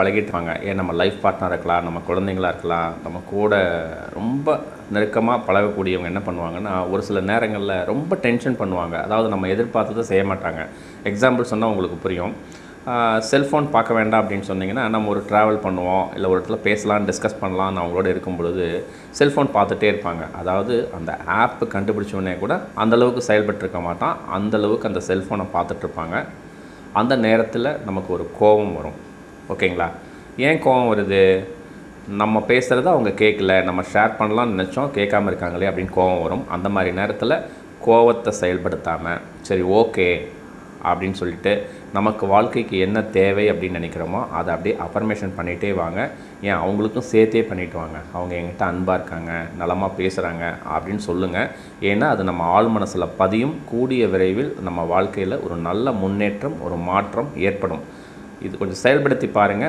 பழகிட்டாங்க. ஏன் நம்ம லைஃப் பார்ட்னராக இருக்கலாம், நம்ம குழந்தைங்களா இருக்கலாம், நம்ம கூட ரொம்ப நெருக்கமாக பழகக்கூடியவங்க என்ன பண்ணுவாங்கன்னா, ஒரு சில நேரங்களில் ரொம்ப டென்ஷன் பண்ணுவாங்க. அதாவது நம்ம எதிர்பார்த்ததை செய்ய மாட்டாங்க. எக்ஸாம்பிள் சொன்னால் உங்களுக்கு புரியும். செல்ஃபோன் பார்க்க வேண்டாம் அப்படின்னு சொன்னிங்கன்னா, நம்ம ஒரு ட்ராவல் பண்ணுவோம், இல்லை ஒரு இடத்துல பேசலாம், டிஸ்கஸ் பண்ணலாம்னு அவங்களோட இருக்கும் பொழுது செல்ஃபோன் பார்த்துட்டே இருப்பாங்க. அதாவது அந்த ஆப்பு கண்டுபிடிச்சோடனே கூட அந்தளவுக்கு செயல்பட்டுருக்க மாட்டான். அந்தளவுக்கு அந்த செல்ஃபோனை பார்த்துட்ருப்பாங்க. அந்த நேரத்தில் நமக்கு ஒரு கோபம் வரும். ஓகேங்களா? ஏன் கோபம் வருது? நம்ம பேசுகிறத அவங்க கேட்கல, நம்ம ஷேர் பண்ணலாம்னு நினச்சோம், கேட்காம இருக்காங்களே அப்படின்னு கோபம் வரும். அந்த மாதிரி நேரத்தில் கோபத்தை செயல்படுத்தாமல், சரி ஓகே அப்படின்னு சொல்லிட்டு நமக்கு வாழ்க்கைக்கு என்ன தேவை அப்படின்னு நினைக்கிறோமோ அதை அப்படியே அஃபர்மேஷன் பண்ணிகிட்டே வாங்க. ஏன் அவங்களுக்கும் சேர்த்தே பண்ணிட்டு வாங்க. அவங்க என்கிட்ட அன்பாக இருக்காங்க, நலமாக பேசுகிறாங்க அப்படின்னு சொல்லுங்கள். ஏன்னா அது நம்ம ஆழ் மனசில் பதியும். கூடிய விரைவில் நம்ம வாழ்க்கையில் ஒரு நல்ல முன்னேற்றம், ஒரு மாற்றம் ஏற்படும். இது கொஞ்சம் செயல்படுத்தி பாருங்கள்.